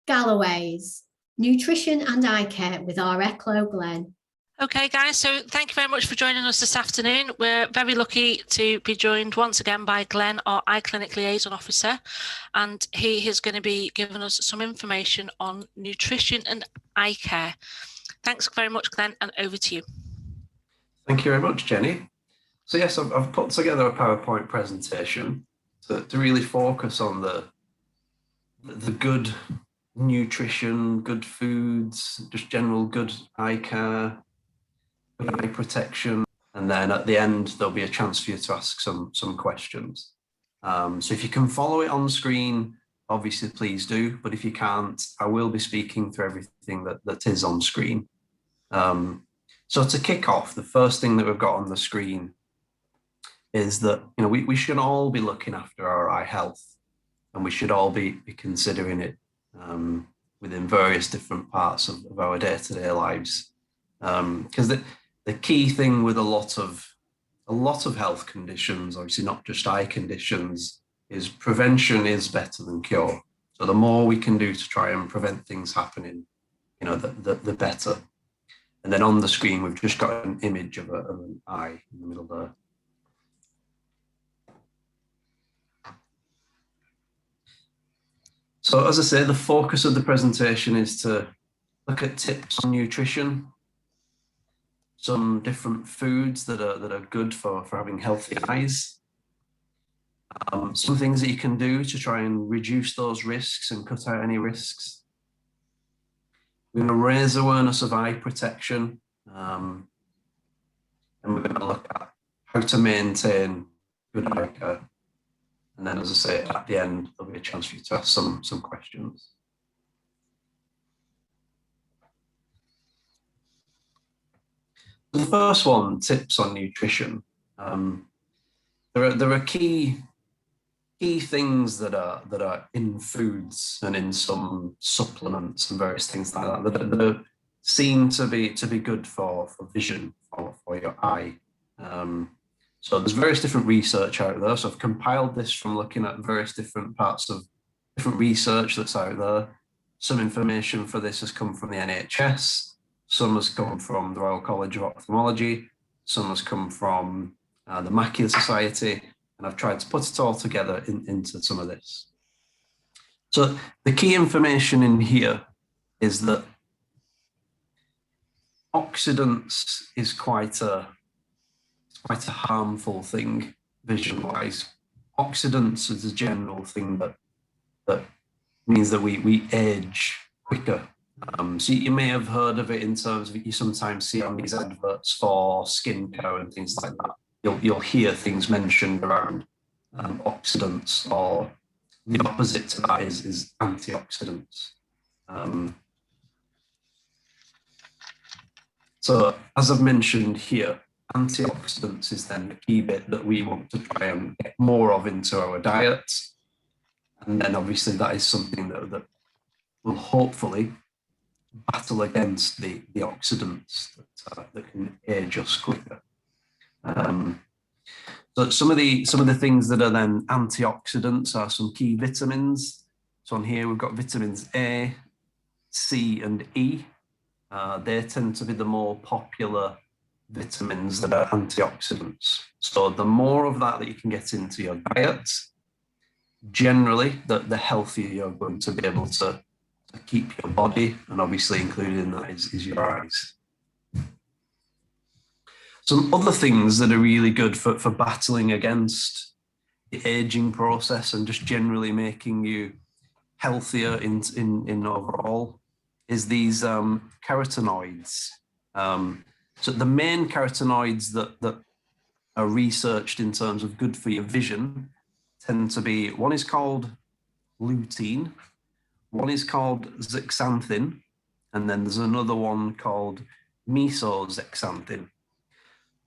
Galloway's Nutrition and Eye Care with our ECLO Glen. Okay, guys, so thank you very much for joining us this afternoon. We're very lucky to be joined once again by Glenn, our Eye Clinic Liaison Officer, and he is going to be giving us some information on nutrition and eye care. Thanks very much, Glenn, and over to you. Thank you very much, Jenny. So yes, I've put together a PowerPoint presentation to really focus on the good nutrition, good foods, just general good eye care, eye protection, and then at the end there'll be a chance for you to ask some questions. So if you can follow it on screen, obviously please do, but if you can't, I will be speaking through everything that is on screen. So to kick off, the first thing that we've got on the screen is that we should all be looking after our eye health, and we should all be considering it within various different parts of our day-to-day lives, because the key thing with a lot of health conditions, obviously not just eye conditions, is prevention is better than cure. So the more we can do to try and prevent things happening, the better. And then on the screen, we've just got an image of an eye in the middle there. So as I say, the focus of the presentation is to look at tips on nutrition, some different foods that are good for having healthy eyes, some things that you can do to try and reduce those risks and cut out any risks. We're going to raise awareness of eye protection, and we're going to look at how to maintain good eye care. And then, as I say, at the end, there'll be a chance for you to ask some questions. The first one, tips on nutrition. There are key things that are in foods and in some supplements and various things like that seem to be good for vision, for your eye. So there's various different research out there. So I've compiled this from looking at various different parts of different research that's out there. Some information for this has come from the NHS. Some has come from the Royal College of Ophthalmology. Some has come from the Macular Society. And I've tried to put it all together into some of this. So the key information in here is that oxidants is quite a harmful thing vision-wise. Oxidants is a general thing that means that we age quicker. So you may have heard of it in terms of, you sometimes see on these adverts for skincare and things like that. You'll hear things mentioned around oxidants, or the opposite to that is antioxidants. So as I've mentioned here, antioxidants is then the key bit that we want to try and get more of into our diet. And then obviously that is something that will hopefully battle against the oxidants that can age us quicker. So some of the things that are then antioxidants are some key vitamins. So on here we've got vitamins A, C, and E. They tend to be the more popular vitamins that are antioxidants. So the more of that you can get into your diet, generally, the healthier you're going to be able to keep your body, and obviously included in that is your eyes. Some other things that are really good for battling against the aging process and just generally making you healthier in overall is these carotenoids. So the main carotenoids that are researched in terms of good for your vision tend to be, one is called lutein, one is called zeaxanthin, and then there's another one called mesozeaxanthin.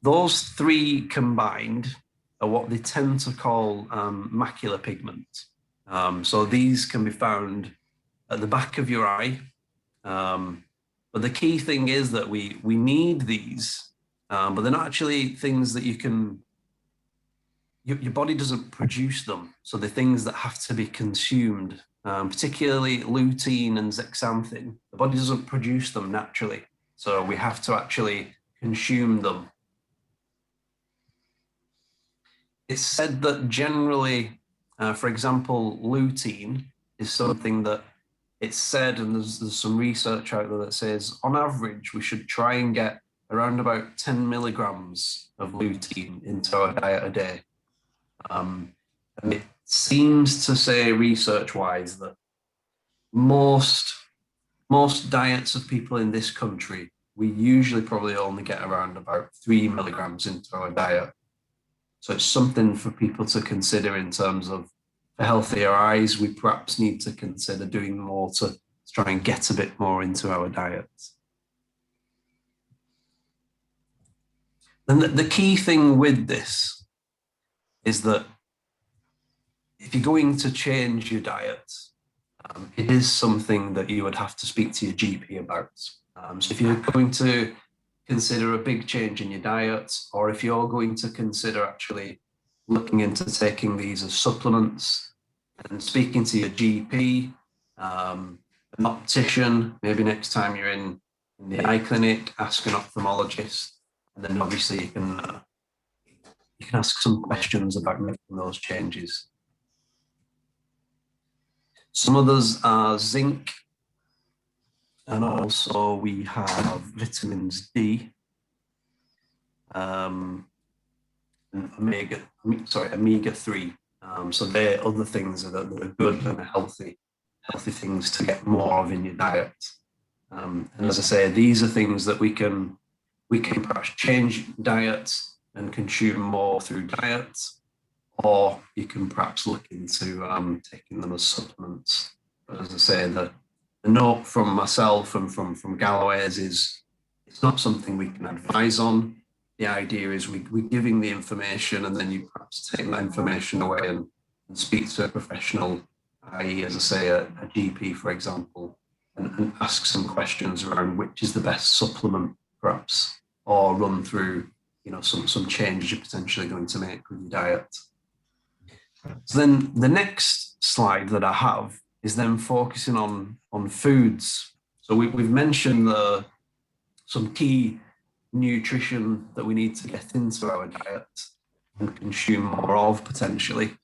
Those three combined are what they tend to call macular pigment. So these can be found at the back of your eye. But the key thing is that we need these, but they're not actually things that your body doesn't produce them. So they're things that have to be consumed particularly lutein and zeaxanthin. The body doesn't produce them naturally, so we have to actually consume them. It's said that generally, for example, lutein is something that it's said, and there's some research out there that says on average we should try and get around about 10 milligrams of lutein into our diet a day. And it seems to say research-wise that most diets of people in this country, we usually probably only get around about 3 milligrams into our diet. So it's something for people to consider in terms of, for healthier eyes, we perhaps need to consider doing more to try and get a bit more into our diets. And the key thing with this is that if you're going to change your diet, it is something that you would have to speak to your GP about. So if you're going to consider a big change in your diet, or if you're going to consider actually looking into taking these as supplements, and speaking to your GP, an optician, maybe next time you're in the eye clinic, ask an ophthalmologist, and then obviously you can ask some questions about making those changes. Some others are zinc, and also we have vitamins D, and omega-3. So they're other things that are good and healthy things to get more of in your diet. And as I say, these are things that we can perhaps change diets and consume more through diet, or you can perhaps look into taking them as supplements. But as I say, the note from myself and from Galloway's is it's not something we can advise on. The idea is we're giving the information, and then you perhaps take that information away and speak to a professional, i.e., as I say, a GP, for example, and ask some questions around which is the best supplement, perhaps, or run through, some changes you're potentially going to make with your diet. So then the next slide that I have is then focusing on foods. So we've mentioned some key nutrition that we need to get into our diet and consume more of potentially.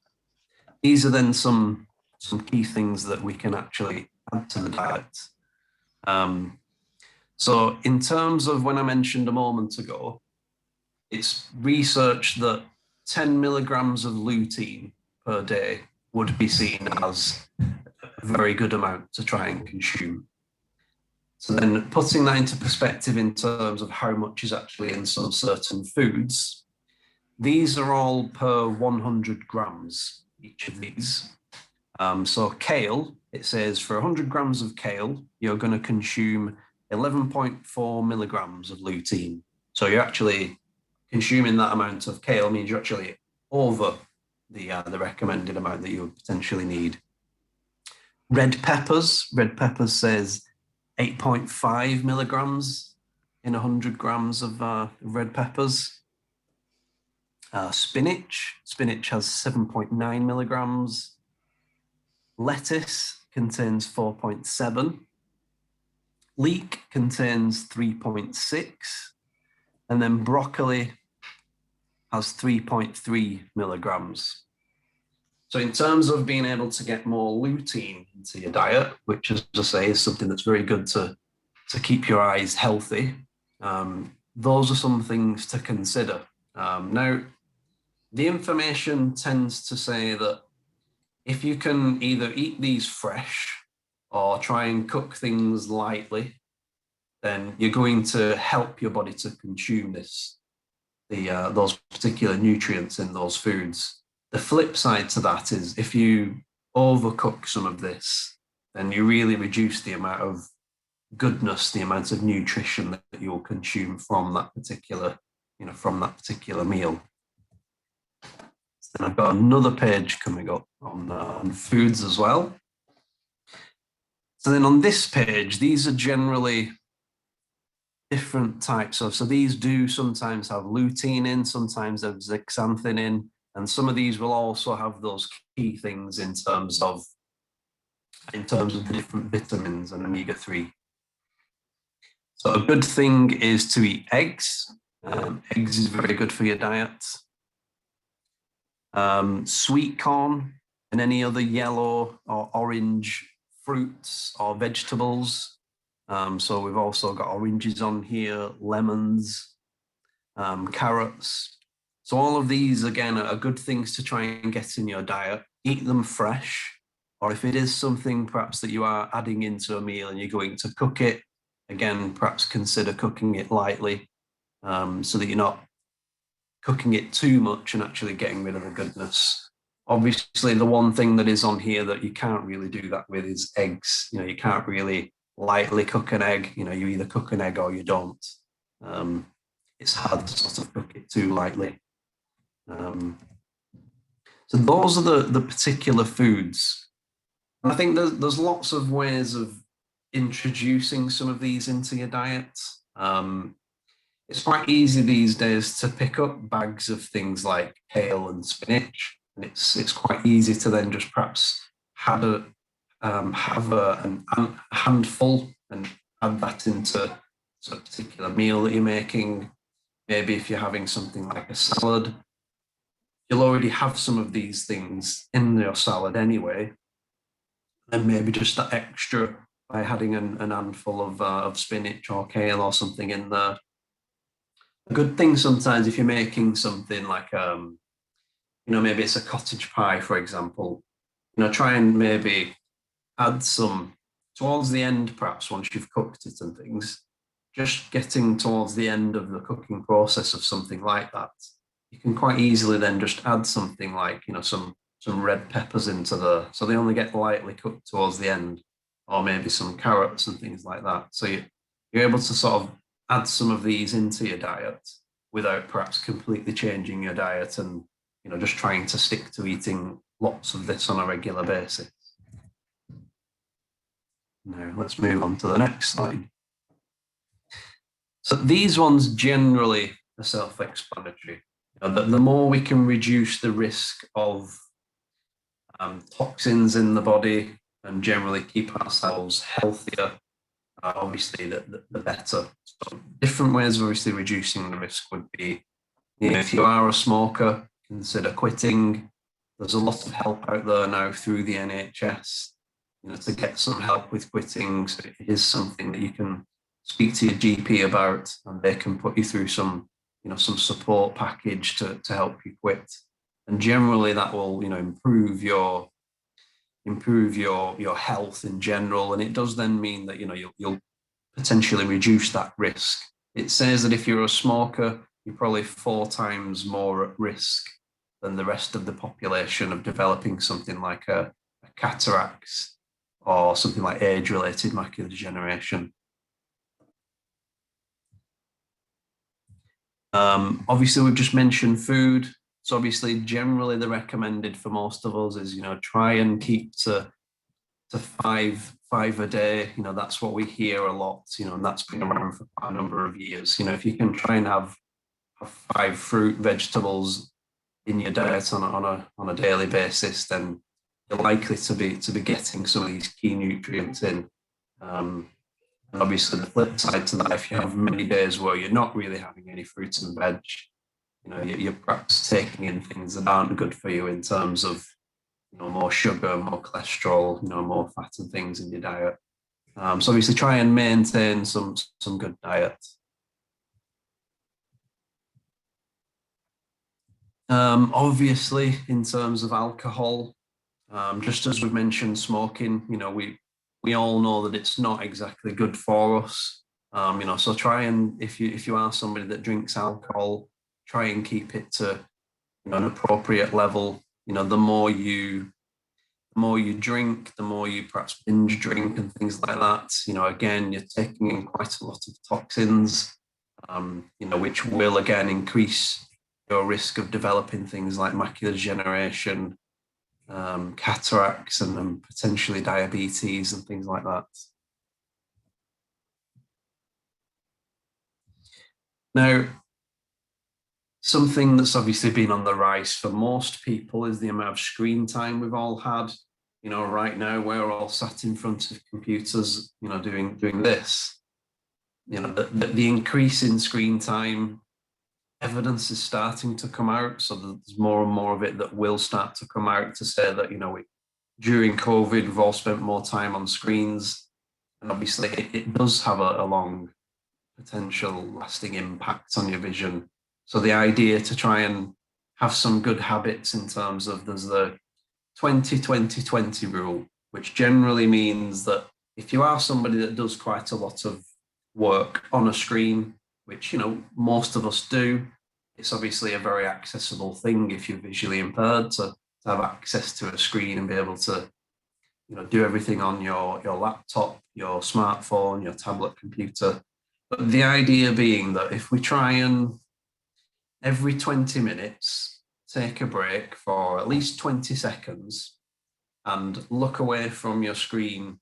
These are then some key things that we can actually add to the diet. So in terms of when I mentioned a moment ago, it's researched that 10 milligrams of lutein per day would be seen as a very good amount to try and consume. So then putting that into perspective in terms of how much is actually in some certain foods, these are all per 100 grams, each of these. So kale, it says for 100 grams of kale, you're going to consume 11.4 milligrams of lutein. So you're actually consuming that amount of kale means you're actually over the recommended amount that you would potentially need. Red peppers says 8.5 milligrams in 100 grams of red peppers. Spinach has 7.9 milligrams. Lettuce contains 4.7. Leek contains 3.6. And then broccoli has 3.3 milligrams. So in terms of being able to get more lutein into your diet, which, as I say, is something that's very good to keep your eyes healthy, those are some things to consider. Now, the information tends to say that if you can either eat these fresh or try and cook things lightly, then you're going to help your body to consume those particular nutrients in those foods. The flip side to that is if you overcook some of this, then you really reduce the amount of goodness, the amount of nutrition that you'll consume from that particular, meal. So then I've got another page coming up on foods as well. So then on this page, these are generally different types of, so these do sometimes have lutein in, sometimes have zeaxanthin in, and some of these will also have those key things in terms of in terms of the different vitamins and omega-3. So a good thing is to eat eggs. Eggs is very good for your diet. Sweet corn and any other yellow or orange fruits or vegetables. So we've also got oranges on here, lemons, carrots. So all of these, again, are good things to try and get in your diet. Eat them fresh, or if it is something perhaps that you are adding into a meal and you're going to cook it, again, perhaps consider cooking it lightly, so that you're not cooking it too much and actually getting rid of the goodness. Obviously, the one thing that is on here that you can't really do that with is eggs. You can't really lightly cook an egg. You either cook an egg or you don't. It's hard to sort of cook it too lightly. So those are the particular foods. I think there's lots of ways of introducing some of these into your diet. It's quite easy these days to pick up bags of things like kale and spinach, and it's quite easy to then just perhaps have a handful and add that into a particular meal that you're making. Maybe if you're having something like a salad, you'll already have some of these things in your salad anyway. And maybe just that extra by adding an handful of spinach or kale or something in there. A good thing sometimes if you're making something like, maybe it's a cottage pie, for example, try and maybe add some towards the end, perhaps once you've cooked it and things, just getting towards the end of the cooking process of something like that. You can quite easily then just add something like, some red peppers into so they only get lightly cooked towards the end, or maybe some carrots and things like that. So you're able to sort of add some of these into your diet without perhaps completely changing your diet and, just trying to stick to eating lots of this on a regular basis. Now let's move on to the next slide. So these ones generally are self-explanatory. The more we can reduce the risk of toxins in the body and generally keep ourselves healthier, obviously the better. So different ways of obviously reducing the risk would be, if you are a smoker, consider quitting. There's a lot of help out there now through the NHS, to get some help with quitting. So it is something that you can speak to your GP about, and they can put you through some support package to help you quit. And generally that will, improve your health in general. And it does then mean that, you'll potentially reduce that risk. It says that if you're a smoker, you're probably 4 times more at risk than the rest of the population of developing something like a cataracts or something like age-related macular degeneration. Obviously, we've just mentioned food. So obviously, generally the recommended for most of us is, try and keep to 5 a day. That's what we hear a lot, and that's been around for quite a number of years. If you can try and have 5 fruit, vegetables in your diet on a daily basis, then you're likely to be getting some of these key nutrients in. And obviously, the flip side to that, if you have many days where you're not really having any fruit and veg, you're perhaps taking in things that aren't good for you in terms of, more sugar, more cholesterol, more fat and things in your diet. So obviously, try and maintain some good diet. Obviously, in terms of alcohol, just as we mentioned, smoking, we all know that it's not exactly good for us. So try and, if you are somebody that drinks alcohol, try and keep it to an appropriate level. The more you drink, the more you perhaps binge drink and things like that. Again, you're taking in quite a lot of toxins, which will again increase your risk of developing things like macular degeneration, cataracts, and potentially diabetes and things like that. Now, something that's obviously been on the rise for most people is the amount of screen time we've all had. you know, right now we're all sat in front of computers, you know, doing this. You know, the increase in screen time, evidence is starting to come out. So there's more and more of it that will start to come out to say that, you know, during COVID, we've all spent more time on screens. And obviously it does have a long potential lasting impact on your vision. So the idea to try and have some good habits in terms of, there's the 20-20-20 rule, which generally means that if you are somebody that does quite a lot of work on a screen, which, you know, most of us do, it's obviously a very accessible thing if you're visually impaired to have access to a screen and be able to, you know, do everything on your laptop, your smartphone, your tablet computer. But the idea being that if we try and every 20 minutes, take a break for at least 20 seconds and look away from your screen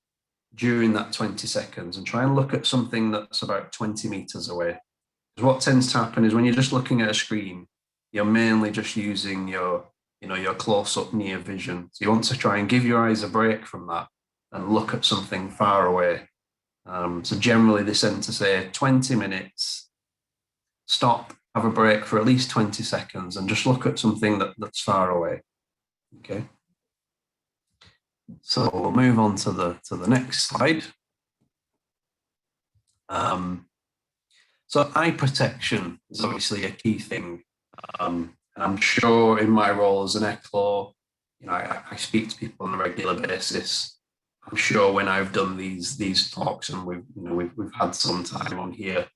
during that 20 seconds and try and look at something that's about 20 meters away. Because what tends to happen is when you're just looking at a screen, you're mainly just using your, you know, your close-up near vision. So you want to try and give your eyes a break from that and look at something far away. So generally they tend to say 20 minutes, stop, have a break for at least 20 seconds and just look at something that's far away. Okay. So we'll move on to the next slide. So eye protection is obviously a key thing. And I'm sure in my role as an ECLO, you know, I speak to people on a regular basis. I'm sure when I've done these talks and we've had some time on here,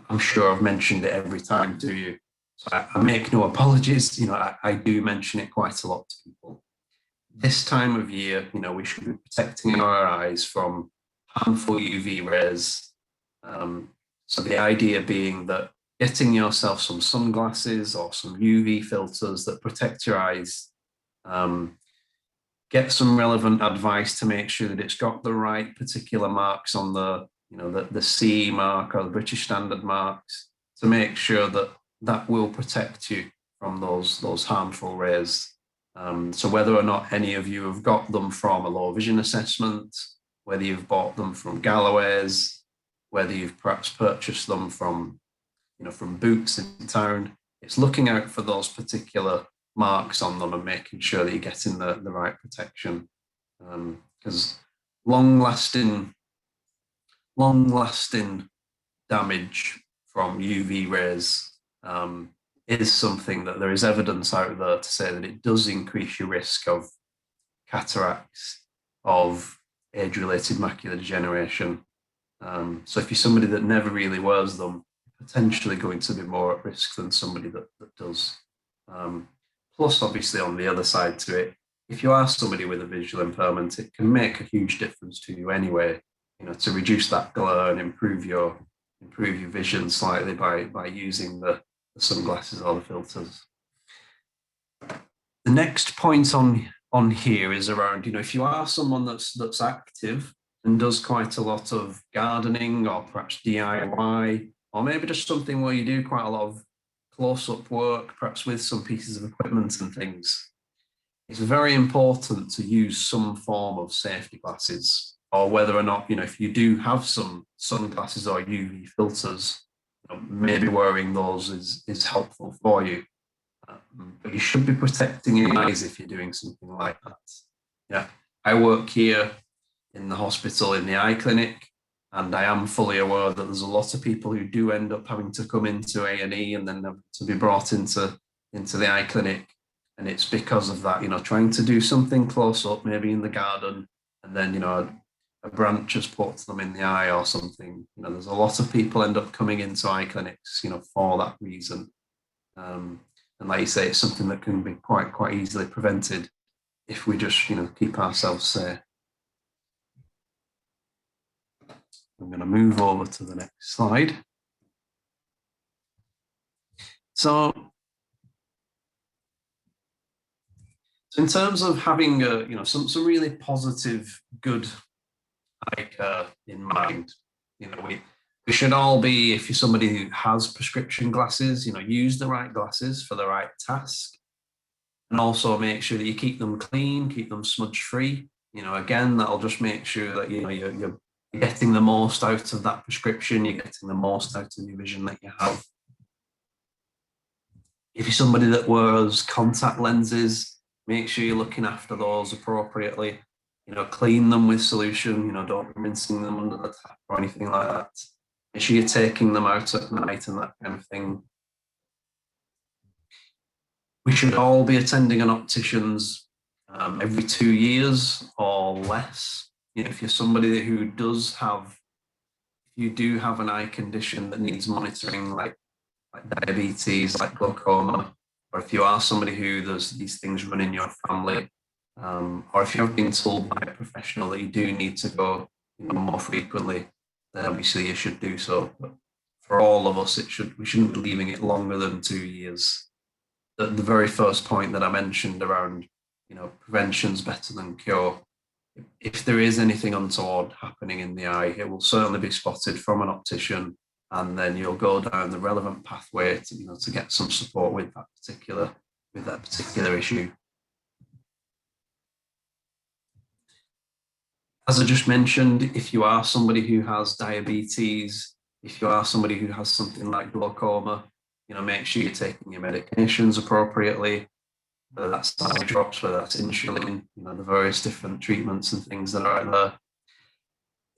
I'm sure I've mentioned it every time to you. So I make no apologies. You know, I do mention it quite a lot to people. This time of year, you know, we should be protecting our eyes from harmful UV rays. So the idea being that getting yourself some sunglasses or some UV filters that protect your eyes, get some relevant advice to make sure that it's got the right particular marks on the, you know, the CE mark or the British Standard marks to make sure that that will protect you from those harmful rays. So whether or not any of you have got them from a low vision assessment, whether you've bought them from Galloway's, whether you've perhaps purchased them from, you know, from Boots in town, it's looking out for those particular marks on them and making sure that you're getting the right protection. Because long-lasting damage from UV rays is something that there is evidence out there to say that it does increase your risk of cataracts, of age-related macular degeneration. So if you're somebody that never really wears them, potentially going to be more at risk than somebody that does. Plus, obviously, on the other side to it, if you are somebody with a visual impairment, it can make a huge difference to you anyway, you know, to reduce that glare and improve your vision slightly by using the sunglasses or the filters. The next point on here is around, you know, if you are someone that's active and does quite a lot of gardening or perhaps DIY, or maybe just something where you do quite a lot of close-up work, perhaps with some pieces of equipment and things, it's very important to use some form of safety glasses, or whether or not, you know, if you do have some sunglasses or UV filters, you know, maybe wearing those is helpful for you. But you should be protecting your eyes if you're doing something like that. Yeah, I work here in the hospital in the eye clinic, and I am fully aware that there's a lot of people who do end up having to come into A&E and then to be brought into the eye clinic. And it's because of that, you know, trying to do something close up, maybe in the garden, and then, you know, a branch has put them in the eye or something. You know, there's a lot of people end up coming into eye clinics, you know, for that reason. And like you say, it's something that can be quite easily prevented if we just, you know, keep ourselves safe. I'm going to move over to the next slide. So in terms of having you know, some really positive, good eye care in mind, you know, we should all be, if you're somebody who has prescription glasses, you know, use the right glasses for the right task, and also make sure that you keep them clean, keep them smudge free. again, that'll just make sure that you're getting the most out of that prescription, you're getting the most out of your vision that you have. If you're somebody that wears contact lenses, make sure you're looking after those appropriately. Clean them with solution, don't be rinsing them under the tap or anything like that. Make sure you're taking them out at night and that kind of thing. We should all be attending an optician's every 2 years or less. If you're somebody who you do have an eye condition that needs monitoring, like diabetes, like glaucoma, or if you are somebody who there's these things run in your family, or if you have been told by a professional that you do need to go more frequently, then obviously you should do so. But for all of us, we shouldn't be leaving it longer than 2 years. The very first point that I mentioned around, prevention's better than cure. If there is anything untoward happening in the eye, it will certainly be spotted from an optician, and then you'll go down the relevant pathway to get some support with that particular issue. As I just mentioned, if you are somebody who has diabetes, if you are somebody who has something like glaucoma, make sure you're taking your medications appropriately, whether that's eye drops, whether that's insulin, the various different treatments and things that are out there.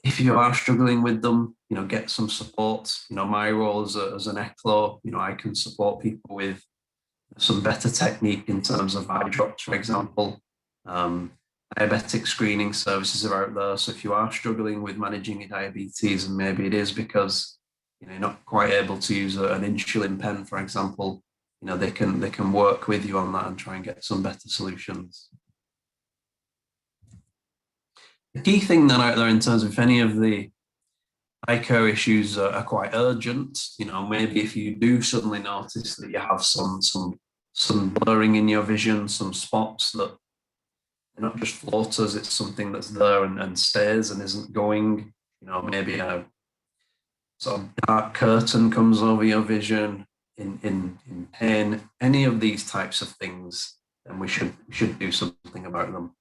If you are struggling with them, get some support. My role as an ECLO, I can support people with some better technique in terms of eye drops, for example. Diabetic screening services are out there. So if you are struggling with managing your diabetes, and maybe it is because you're not quite able to use an insulin pen, for example, they can work with you on that and try and get some better solutions. The key thing then out there in terms of if any of the eye care issues are quite urgent, maybe if you do suddenly notice that you have some blurring in your vision, some spots that they're not just floaters, it's something that's there and stays and isn't going, maybe a sort of dark curtain comes over your vision in pain, any of these types of things, then we should do something about them.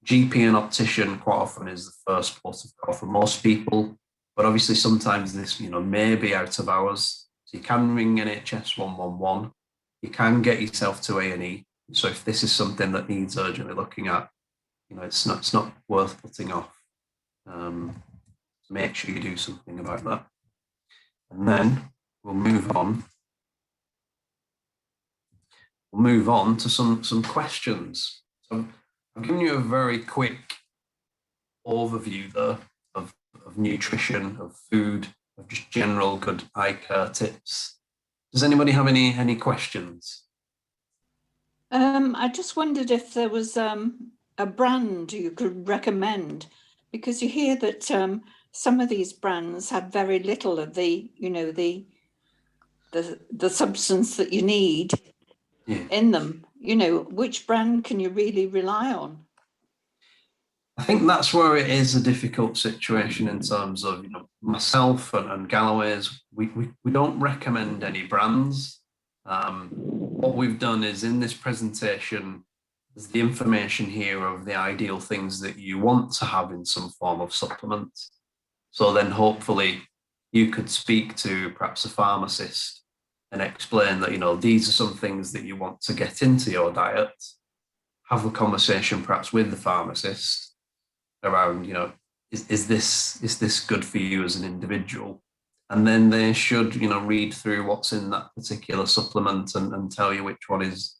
GP and optician quite often is the first port of call for most people, but obviously sometimes this may be out of hours, so you can ring NHS 111, you can get yourself to A&E. So if this is something that needs urgently looking at, it's not worth putting off. Make sure you do something about that. And then we'll move on. We'll move on to some questions. So I've given you a very quick overview there of nutrition, of food, of just general good eye care tips. Does anybody have any questions? I just wondered if there was a brand you could recommend, because you hear that some of these brands have very little of the substance that you need in them. Which brand can you really rely on? I think that's where it is a difficult situation in terms of myself and Galloway's. We don't recommend any brands. What we've done is in this presentation, there's the information here of the ideal things that you want to have in some form of supplement. So then hopefully you could speak to perhaps a pharmacist and explain that, these are some things that you want to get into your diet. Have a conversation perhaps with the pharmacist around, is this good for you as an individual? And then they should, read through what's in that particular supplement and tell you which one is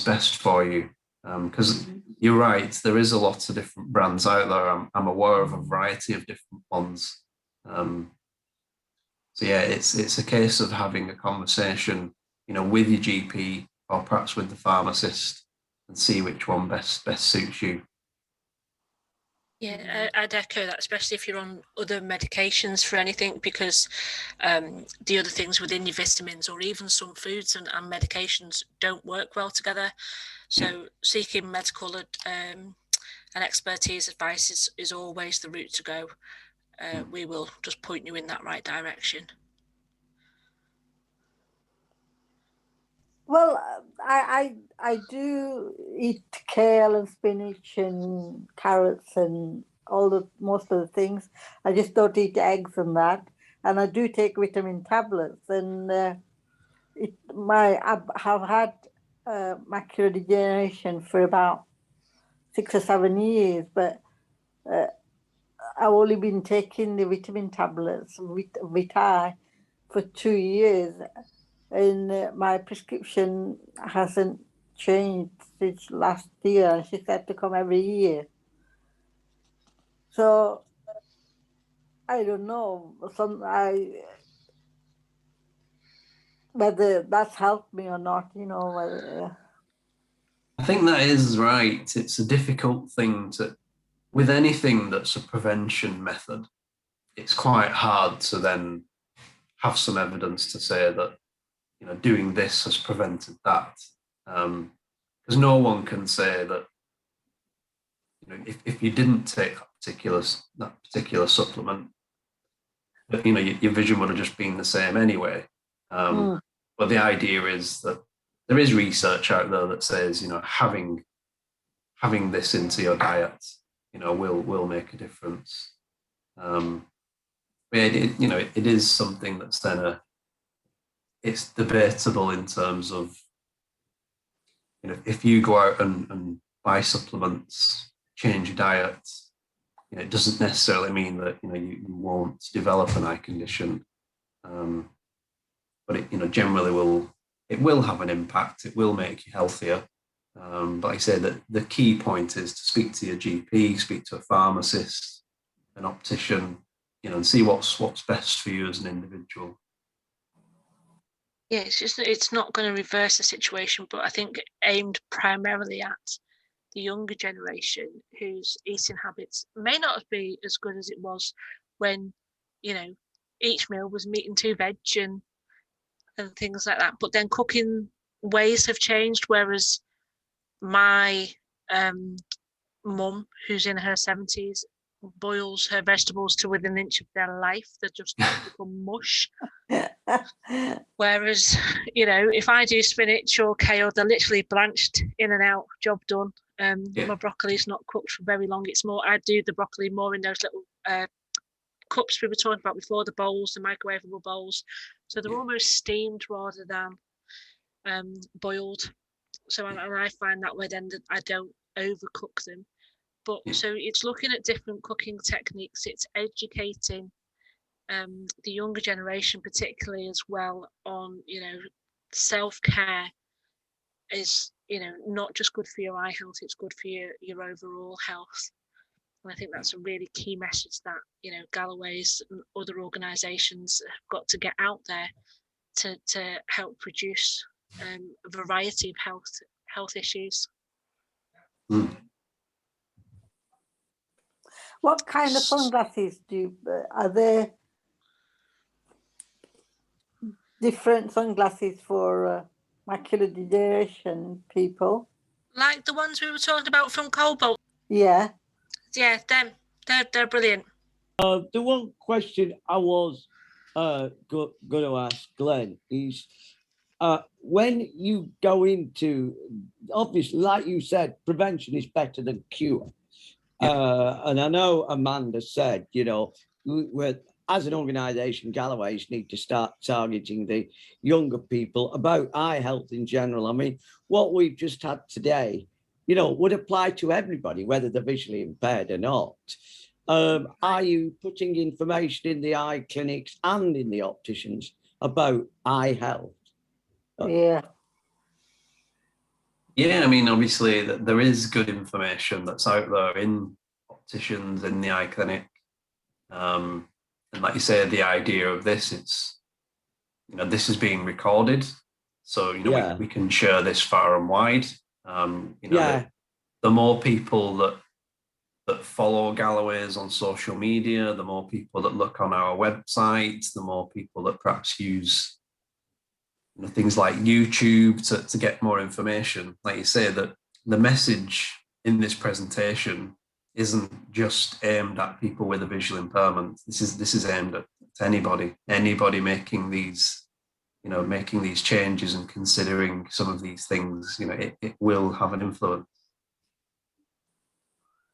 best for you. Because you're right, there is a lot of different brands out there. I'm aware of a variety of different ones. So yeah, it's a case of having a conversation, with your GP or perhaps with the pharmacist and see which one best suits you. Yeah, I'd echo that, especially if you're on other medications for anything, because the other things within your vitamins or even some foods and medications don't work well together. So seeking medical and expertise advice is always the route to go. We will just point you in that right direction. Well, I do eat kale and spinach and carrots and most of the things. I just don't eat eggs and that. And I do take vitamin tablets. And have had macular degeneration for about 6 or 7 years, but I've only been taking the vitamin tablets, Vitae, for 2 years, and my prescription hasn't changed since last year. She said to come every year. So I don't know. Whether that's helped me or not, whether. I think that is right. It's a difficult thing with anything that's a prevention method. It's quite hard to then have some evidence to say that, doing this has prevented that. Because no one can say that, if you didn't take that particular supplement, that, your vision would have just been the same anyway. But the idea is that there is research out there that says, having this into your diet, will make a difference. It is something that's then it's debatable in terms of, if you go out and buy supplements, change your diet, it doesn't necessarily mean that, you won't develop an eye condition. But it, generally will have an impact. It will make you healthier. But I say that the key point is to speak to your GP, speak to a pharmacist, an optician, and see what's best for you as an individual. Yeah, it's not going to reverse the situation, but I think aimed primarily at the younger generation whose eating habits may not be as good as it was when, each meal was meat and 2 veg and things like that. But then cooking ways have changed, whereas my mum, who's in her 70s, boils her vegetables to within an inch of their life. They just become mush. Whereas, if I do spinach or kale, they're literally blanched in and out, job done. My broccoli's not cooked for very long. It's more, I do the broccoli more in those little cups we were talking about before, the bowls, the microwavable bowls. So they're almost steamed rather than boiled. So and I find that way then that I don't overcook them. But so it's looking at different cooking techniques. It's educating the younger generation particularly as well on, self-care is, not just good for your eye health, it's good for your overall health. And I think that's a really key message that, Galloway's and other organisations have got to get out there to help reduce a variety of health issues. What kind of sunglasses are there? Different sunglasses for macular degeneration people? Like the ones we were talking about from Cobalt? Yeah. Yeah, them. They're brilliant. The one question I was going to ask Glenn is, when you go into, obviously, like you said, prevention is better than cure. And I know Amanda said, we're, as an organisation, Galloway's need to start targeting the younger people about eye health in general. I mean, what we've just had today, would apply to everybody, whether they're visually impaired or not. Are you putting information in the eye clinics and in the opticians about eye health? Yeah. Yeah, I mean, obviously there is good information that's out there in opticians, in the eye clinic. And like you say, the idea of this, it's, this is being recorded. So, we can share this far and wide. The more people that follow Galloway's on social media, the more people that look on our website, the more people that perhaps use things like YouTube to get more information. Like you say, that the message in this presentation isn't just aimed at people with a visual impairment. This is aimed at anybody making these you know, making these changes and considering some of these things, you know, it will have an influence.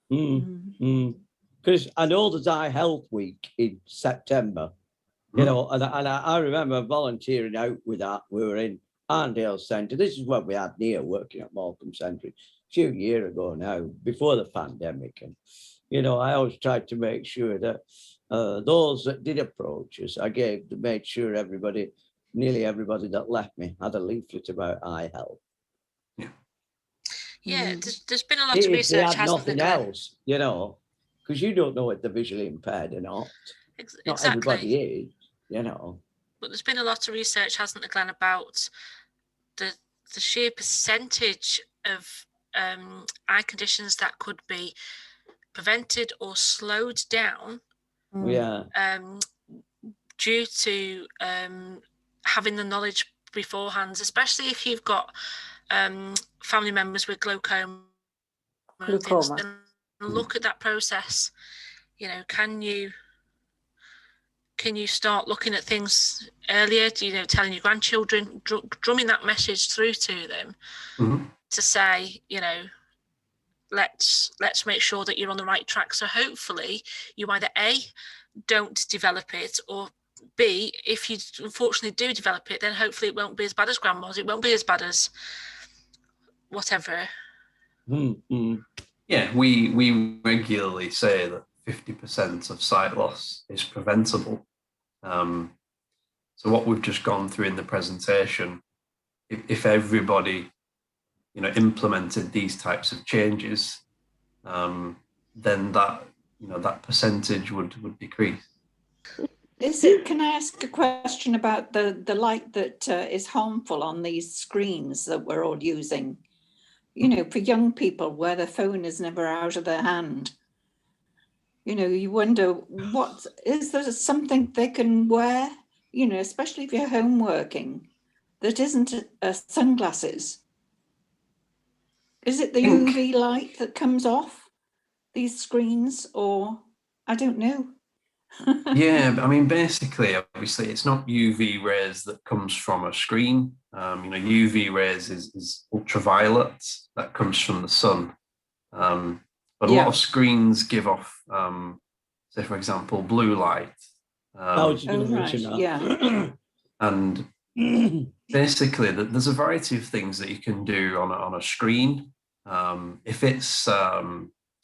Because I know there's Eye Health Week in September, you know, and I remember volunteering out with that. We were in Arndale Centre. This is what we had near working at Morecambe Centre a few years ago now, before the pandemic. And, you know, I always tried to make sure that those that did approach us, made sure nearly everybody that left me had a leaflet about eye health. Yeah, there's been a lot of research, they had hasn't nothing there, Glenn? else, you know, because you don't know if they're visually impaired or not. Not Exactly. everybody is, you know. But there's been a lot of research, hasn't there, Glenn, about the sheer percentage of eye conditions that could be prevented or slowed down Yeah. due to having the knowledge beforehand, especially if you've got family members with glaucoma. And things, and look at that process. You know, can you start looking at things earlier? You know, telling your grandchildren, drumming that message through to them to say, you know, let's make sure that you're on the right track. So hopefully you either A, don't develop it, or B, if you unfortunately do develop it, then hopefully it won't be as bad as grandma's. It won't be as bad as whatever. Yeah, we regularly say that 50% of sight loss is preventable. So what we've just gone through in the presentation, if everybody, you know, implemented these types of changes, then that, you know, that percentage would decrease. Can I ask a question about the light that is harmful on these screens that we're all using? You know, for young people where the phone is never out of their hand. You know, you wonder, is there something they can wear, you know, especially if you're home working, that isn't sunglasses? Is it the UV light that comes off these screens, or I don't know? Yeah, I mean, basically, obviously, it's not UV rays that comes from a screen. You know, UV rays is ultraviolet that comes from the sun. But a lot of screens give off, say, for example, blue light. And basically, there's a variety of things that you can do on a screen. If it's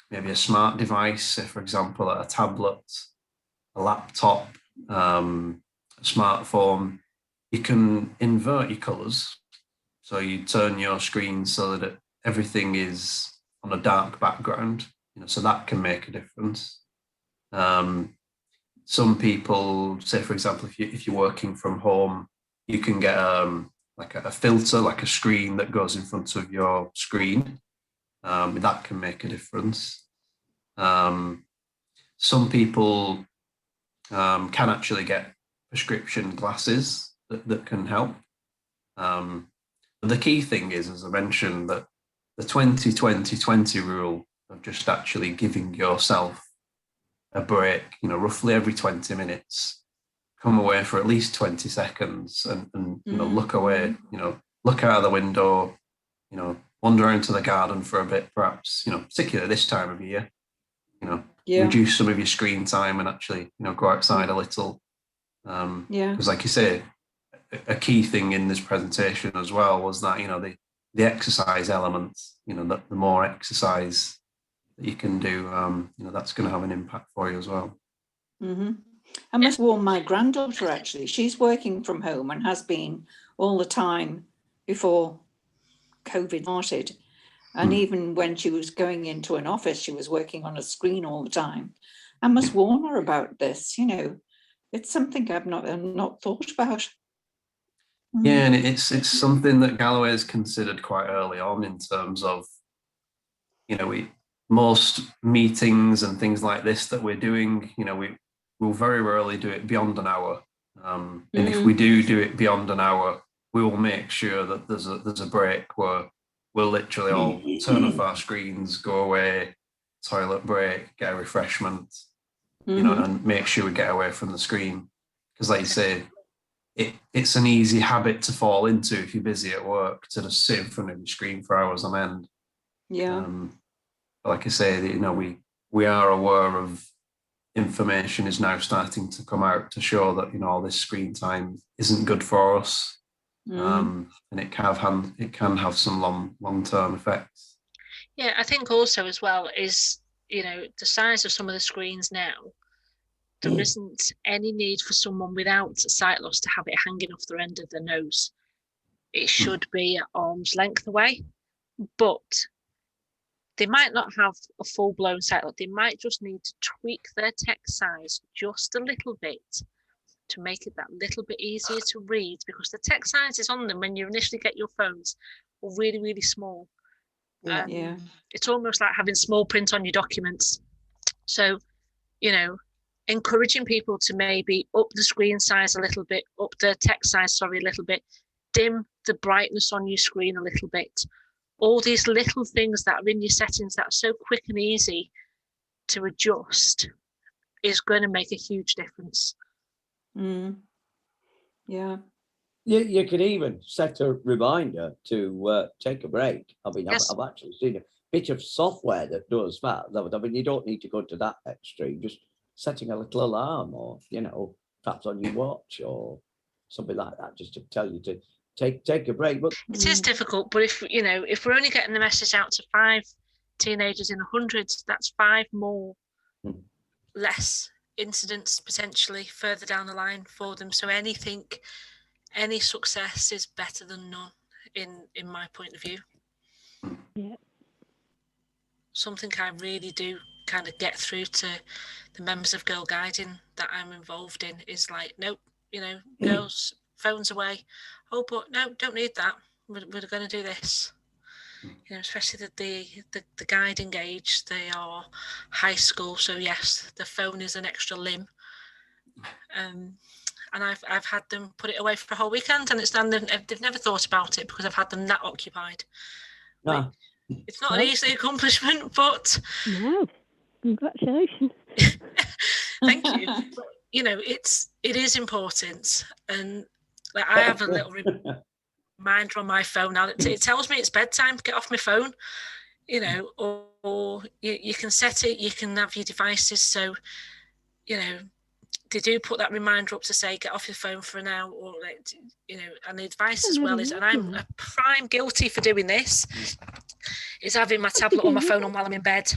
maybe a smart device, say, for example, a tablet, a laptop, a smartphone, you can invert your colors. So you turn your screen so that everything is on a dark background, you know, so that can make a difference. Some people, say, for example, if you're working from home, you can get like a filter, like a screen that goes in front of your screen. That can make a difference. Some people can actually get prescription glasses that can help. The key thing is, as I mentioned, that the 20-20-20 rule of just actually giving yourself a break, you know, roughly every 20 minutes, come away for at least 20 seconds and you know, look away, you know, look out of the window, you know, wander into the garden for a bit, perhaps, you know, particularly this time of year, you know, reduce some of your screen time and actually, you know, go outside a little. Because like you say, a key thing in this presentation as well was that, you know, the exercise elements, you know, the more exercise that you can do, you know, that's going to have an impact for you as well. I must warn my granddaughter, actually. She's working from home and has been all the time before COVID started. And even when she was going into an office, she was working on a screen all the time. I must warn her about this, you know. It's something I've not thought about. Yeah, and it's something that Galloway has considered quite early on in terms of, you know, most meetings and things like this that we're doing, you know, we'll very rarely do it beyond an hour. And if we do it beyond an hour, we will make sure that there's a break where we'll literally all turn off our screens, go away, toilet break, get a refreshment, you know, and make sure we get away from the screen. Because like you say, it's an easy habit to fall into if you're busy at work, to just sit in front of your screen for hours on end. Yeah. Like I say, you know, we are aware of information is now starting to come out to show that, you know, all this screen time isn't good for us. And it can have some long-term effects. Yeah, I think also as well is, you know, the size of some of the screens now, there isn't any need for someone without sight loss to have it hanging off their end of their nose. It should be at arm's length away, but they might not have a full-blown sight loss. They might just need to tweak their text size just a little bit to make it that little bit easier to read, because the text sizes on them when you initially get your phones are really, really small. Yeah. It's almost like having small print on your documents. So, you know, encouraging people to maybe up the screen size a little bit, up the text size, a little bit, dim the brightness on your screen a little bit. All these little things that are in your settings that are so quick and easy to adjust is going to make a huge difference. Yeah. You can even set a reminder to take a break. I mean, Yes. I've actually seen a bit of software that does that. I mean, you don't need to go to that extreme. Just setting a little alarm, or, you know, perhaps on your watch or something like that, just to tell you to take a break. But it is difficult, but if we're only getting the message out to 5 teenagers in 100, that's 5 more less incidents potentially further down the line for them. So any success is better than none in my point of view. Yeah. Something I really do kind of get through to the members of Girl Guiding that I'm involved in is like, nope, you know, girls, phones away. Oh, but no, don't need that. We're going to do this. You know, especially the guiding age, they are high school, so yes, the phone is an extra limb. And I've had them put it away for a whole weekend, and they've never thought about it because I've had them that occupied. no, It's not an easy accomplishment, but No, congratulations. thank you. But, you know, it is important, and like, I have a little reminder on my phone now that it tells me it's bedtime. Get off my phone, you know, or you can set it. You can have your devices, so you know. They do put that reminder up to say get off your phone for an hour, or like, you know, and the advice as well is, and I'm a prime guilty for doing this, is having my tablet or my phone on while I'm in bed.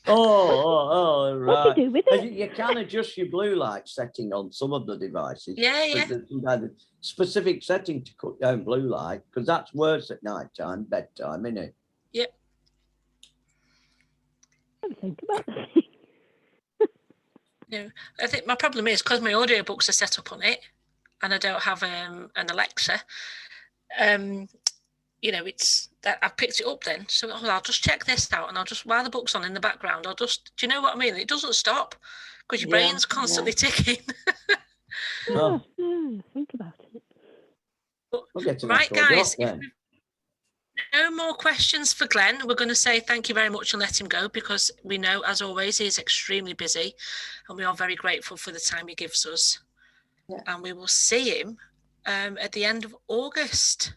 Oh, right. What do you do with it? You can adjust your blue light setting on some of the devices. Yeah. There's a specific setting to cut down blue light, because that's worse at night time, bedtime, isn't it? Yep. Don't think about that. You know, I think my problem is because my audiobooks are set up on it, and I don't have an Alexa. You know, it's that I've picked it up then. So I'll just check this out, and I'll just, while the book's on in the background, I'll just, do you know what I mean? It doesn't stop because your brain's constantly ticking. No, think about it. Right, guys. No more questions for Glenn. We're going to say thank you very much and let him go, because we know, as always, he is extremely busy, and we are very grateful for the time he gives us. Yeah. And we will see him at the end of August.